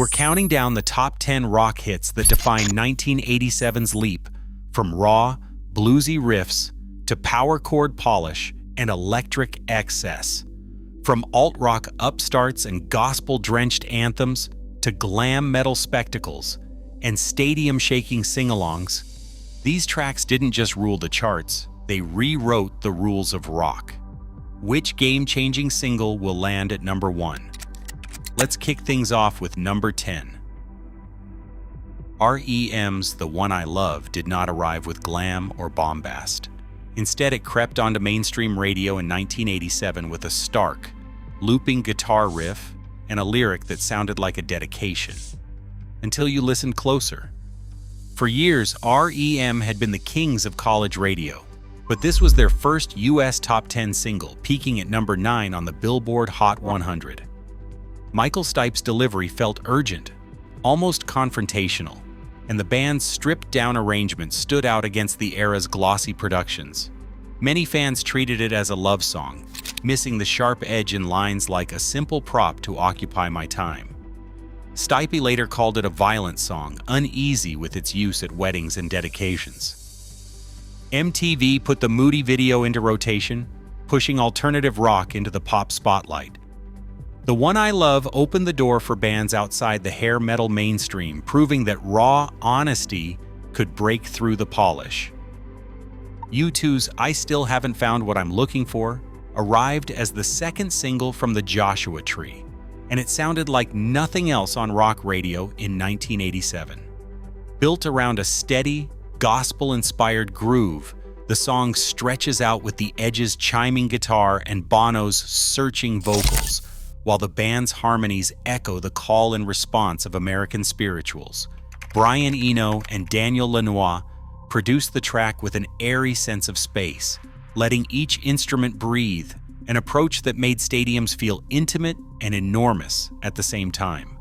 We're counting down the top 10 rock hits that define 1987's leap from raw, bluesy riffs to power chord polish and electric excess. From alt-rock upstarts and gospel-drenched anthems to glam metal spectacles and stadium-shaking sing-alongs, these tracks didn't just rule the charts, they rewrote the rules of rock. Which game-changing single will land at number 1? Let's kick things off with number 10. R.E.M's The One I Love did not arrive with glam or bombast. Instead, it crept onto mainstream radio in 1987 with a stark, looping guitar riff and a lyric that sounded like a dedication. Until you listened closer. For years, R.E.M. had been the kings of college radio, but this was their first US top 10 single, peaking at number 9 on the Billboard Hot 100. Michael Stipe's delivery felt urgent, almost confrontational, and the band's stripped-down arrangements stood out against the era's glossy productions. Many fans treated it as a love song, missing the sharp edge in lines like "a simple prop to occupy my time." Stipe later called it a violent song, uneasy with its use at weddings and dedications. MTV put the moody video into rotation, pushing alternative rock into the pop spotlight. The One I Love opened the door for bands outside the hair metal mainstream, proving that raw honesty could break through the polish. U2's I Still Haven't Found What I'm Looking For arrived as the second single from the Joshua Tree, and it sounded like nothing else on rock radio in 1987. Built around a steady, gospel-inspired groove, the song stretches out with the Edge's chiming guitar and Bono's searching vocals, while the band's harmonies echo the call and response of American spirituals. Brian Eno and Daniel Lanois produced the track with an airy sense of space, letting each instrument breathe, an approach that made stadiums feel intimate and enormous at the same time.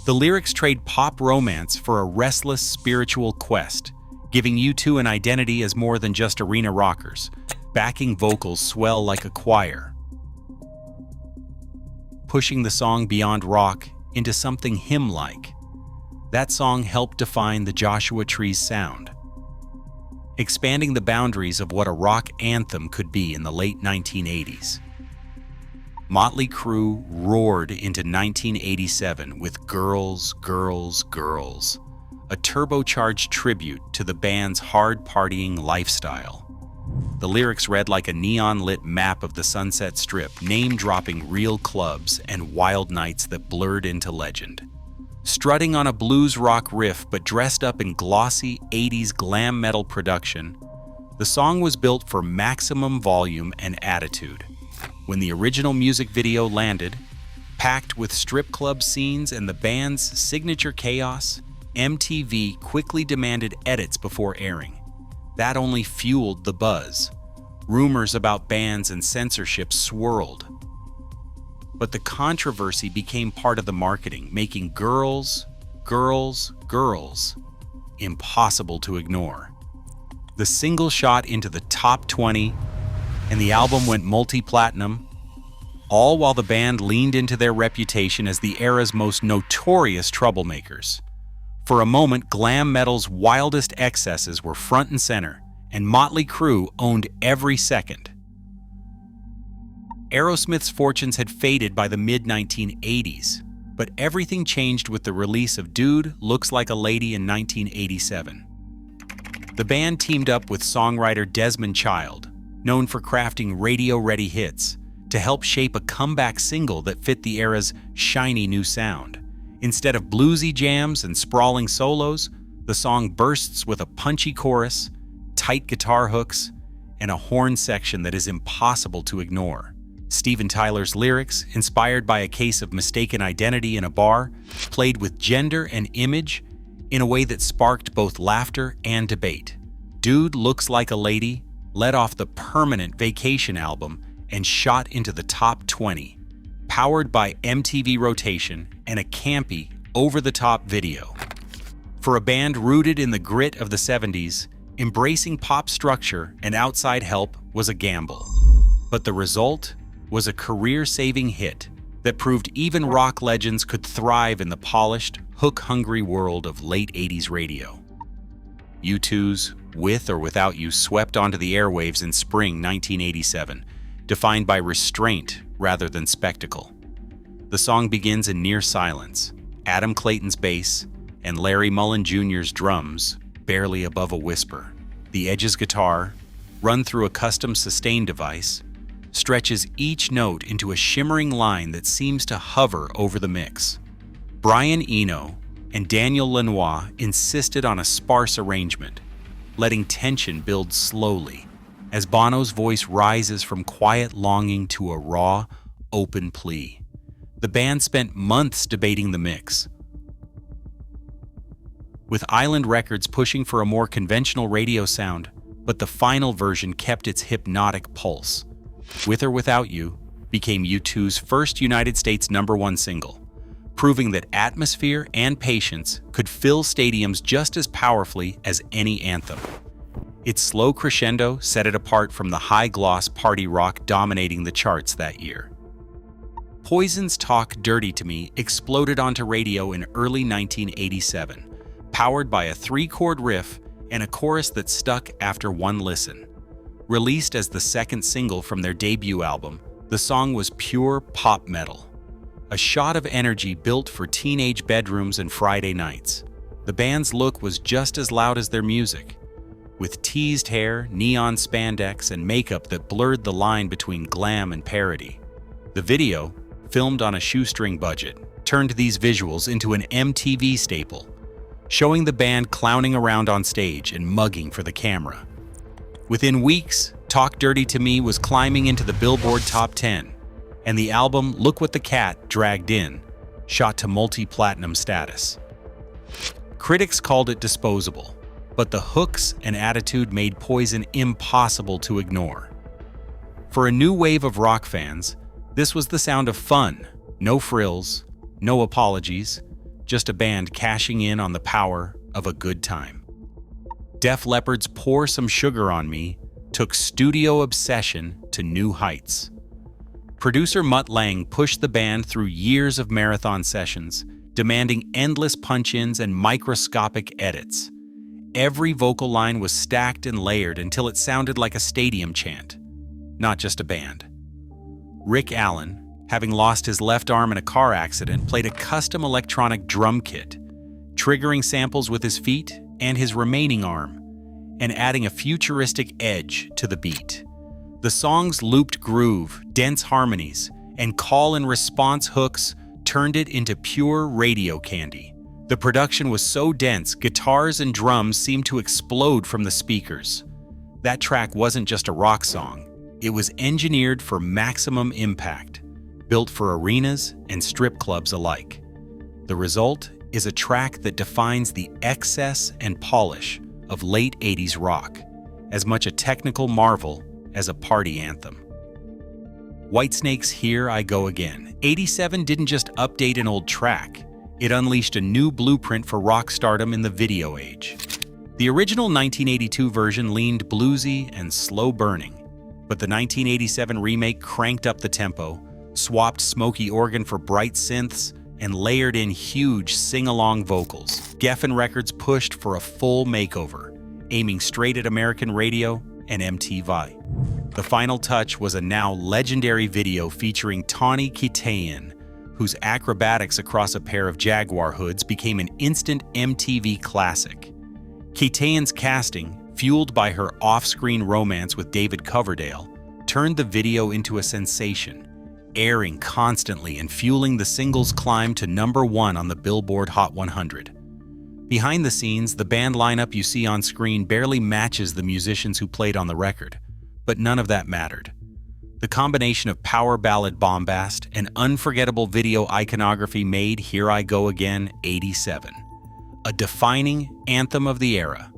The lyrics trade pop romance for a restless spiritual quest, giving U2 an identity as more than just arena rockers. Backing vocals swell like a choir, pushing the song beyond rock into something hymn-like. That song helped define the Joshua Tree's sound, expanding the boundaries of what a rock anthem could be in the late 1980s. Motley Crue roared into 1987 with Girls, Girls, Girls, a turbocharged tribute to the band's hard-partying lifestyle. The lyrics read like a neon-lit map of the Sunset Strip, name-dropping real clubs and wild nights that blurred into legend. Strutting on a blues rock riff but dressed up in glossy 80s glam metal production, the song was built for maximum volume and attitude. When the original music video landed, packed with strip club scenes and the band's signature chaos, MTV quickly demanded edits before airing. That only fueled the buzz. Rumors about bans and censorship swirled. But the controversy became part of the marketing, making Girls, Girls, Girls impossible to ignore. The single shot into the top 20, and the album went multi-platinum, all while the band leaned into their reputation as the era's most notorious troublemakers. For a moment, glam metal's wildest excesses were front and center, and Motley Crue owned every second. Aerosmith's fortunes had faded by the mid-1980s, but everything changed with the release of Dude Looks Like a Lady in 1987. The band teamed up with songwriter Desmond Child, known for crafting radio-ready hits, to help shape a comeback single that fit the era's shiny new sound. Instead of bluesy jams and sprawling solos, the song bursts with a punchy chorus, tight guitar hooks, and a horn section that is impossible to ignore. Steven Tyler's lyrics, inspired by a case of mistaken identity in a bar, played with gender and image in a way that sparked both laughter and debate. Dude Looks Like a Lady led off the Permanent Vacation album and shot into the top 20, powered by MTV rotation and a campy, over-the-top video. For a band rooted in the grit of the 70s, embracing pop structure and outside help was a gamble. But the result was a career-saving hit, that proved even rock legends could thrive in the polished, hook-hungry world of late 80s radio. U2's With or Without You swept onto the airwaves in spring 1987, defined by restraint rather than spectacle. The song begins in near silence, Adam Clayton's bass and Larry Mullen Jr.'s drums barely above a whisper. The Edge's guitar, run through a custom sustain device, stretches each note into a shimmering line that seems to hover over the mix. Brian Eno and Daniel Lanois insisted on a sparse arrangement, letting tension build slowly as Bono's voice rises from quiet longing to a raw, open plea. The band spent months debating the mix, with Island Records pushing for a more conventional radio sound, but the final version kept its hypnotic pulse. With or Without You became U2's first United States #1 single, proving that atmosphere and patience could fill stadiums just as powerfully as any anthem. Its slow crescendo set it apart from the high-gloss party rock dominating the charts that year. Poison's Talk Dirty to Me exploded onto radio in early 1987, powered by a 3-chord riff and a chorus that stuck after one listen. Released as the second single from their debut album, the song was pure pop metal, a shot of energy built for teenage bedrooms and Friday nights. The band's look was just as loud as their music, with teased hair, neon spandex, and makeup that blurred the line between glam and parody. The video, filmed on a shoestring budget, turned these visuals into an MTV staple, showing the band clowning around on stage and mugging for the camera. Within weeks, Talk Dirty to Me was climbing into the Billboard Top 10, and the album Look What the Cat Dragged In shot to multi-platinum status. Critics called it disposable, but the hooks and attitude made Poison impossible to ignore. For a new wave of rock fans, this was the sound of fun, no frills, no apologies, just a band cashing in on the power of a good time. Def Leppard's Pour Some Sugar on Me took studio obsession to new heights. Producer Mutt Lange pushed the band through years of marathon sessions, demanding endless punch-ins and microscopic edits. Every vocal line was stacked and layered until it sounded like a stadium chant, not just a band. Rick Allen, having lost his left arm in a car accident, played a custom electronic drum kit, triggering samples with his feet and his remaining arm, and adding a futuristic edge to the beat. The song's looped groove, dense harmonies, and call-and-response hooks turned it into pure radio candy. The production was so dense, guitars and drums seemed to explode from the speakers. That track wasn't just a rock song, it was engineered for maximum impact, built for arenas and strip clubs alike. The result is a track that defines the excess and polish of late 80s rock, as much a technical marvel as a party anthem. Whitesnake's Here I Go Again. 87 didn't just update an old track, it unleashed a new blueprint for rock stardom in the video age. The original 1982 version leaned bluesy and slow-burning, but the 1987 remake cranked up the tempo, swapped smoky organ for bright synths, and layered in huge sing-along vocals. Geffen Records pushed for a full makeover, aiming straight at American radio and MTV. The final touch was a now legendary video featuring Tawny Kitaen, whose acrobatics across a pair of Jaguar hoods became an instant MTV classic. Kitaen's casting, fueled by her off-screen romance with David Coverdale, turned the video into a sensation, airing constantly and fueling the single's climb to #1 on the Billboard Hot 100. Behind the scenes, the band lineup you see on screen barely matches the musicians who played on the record, but none of that mattered. The combination of power ballad bombast and unforgettable video iconography made Here I Go Again 87, a defining anthem of the era.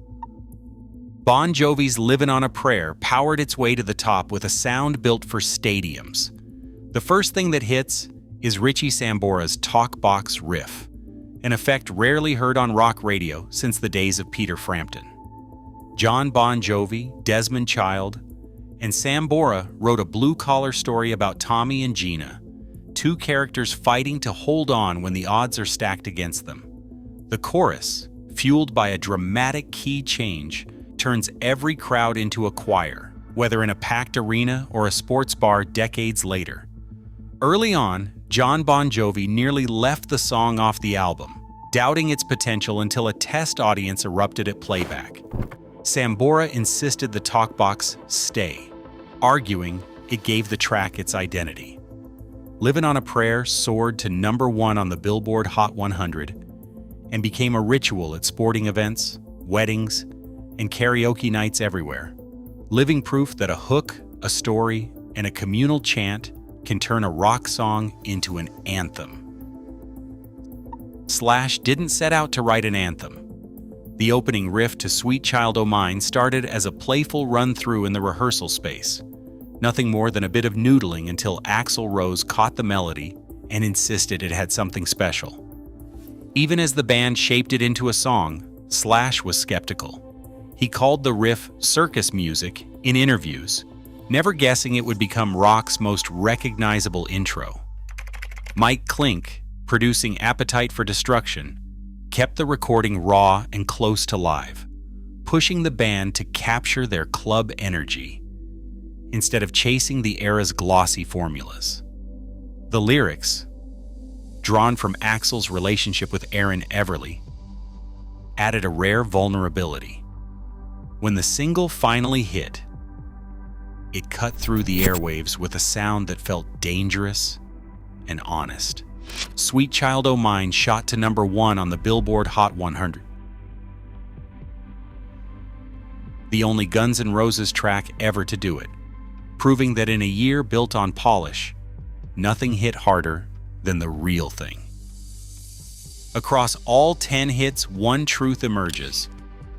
Bon Jovi's Livin' on a Prayer powered its way to the top with a sound built for stadiums. The first thing that hits is Richie Sambora's talk box riff, an effect rarely heard on rock radio since the days of Peter Frampton. John Bon Jovi, Desmond Child, and Sambora wrote a blue-collar story about Tommy and Gina, two characters fighting to hold on when the odds are stacked against them. The chorus, fueled by a dramatic key change, turns every crowd into a choir, whether in a packed arena or a sports bar decades later. Early on, Jon Bon Jovi nearly left the song off the album, doubting its potential until a test audience erupted at playback. Sambora insisted the talkbox stay, arguing it gave the track its identity. Livin' on a Prayer soared to #1 on the Billboard Hot 100 and became a ritual at sporting events, weddings, and karaoke nights everywhere, living proof that a hook, a story, and a communal chant can turn a rock song into an anthem. Slash didn't set out to write an anthem. The opening riff to Sweet Child O' Mine started as a playful run-through in the rehearsal space, nothing more than a bit of noodling until Axl Rose caught the melody and insisted it had something special. Even as the band shaped it into a song, Slash was skeptical. He called the riff circus music in interviews, never guessing it would become rock's most recognizable intro. Mike Klink, producing Appetite for Destruction, kept the recording raw and close to live, pushing the band to capture their club energy instead of chasing the era's glossy formulas. The lyrics, drawn from Axl's relationship with Aaron Everly, added a rare vulnerability. When the single finally hit, it cut through the airwaves with a sound that felt dangerous and honest. Sweet Child O' Mine shot to #1 on the Billboard Hot 100. The only Guns N' Roses track ever to do it, proving that in a year built on polish, nothing hit harder than the real thing. Across all 10 hits, one truth emerges.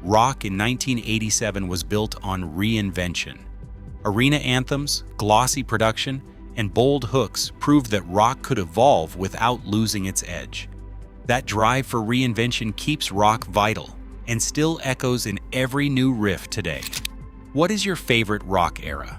Rock in 1987 was built on reinvention. Arena anthems, glossy production, and bold hooks proved that rock could evolve without losing its edge. That drive for reinvention keeps rock vital and still echoes in every new riff today. What is your favorite rock era?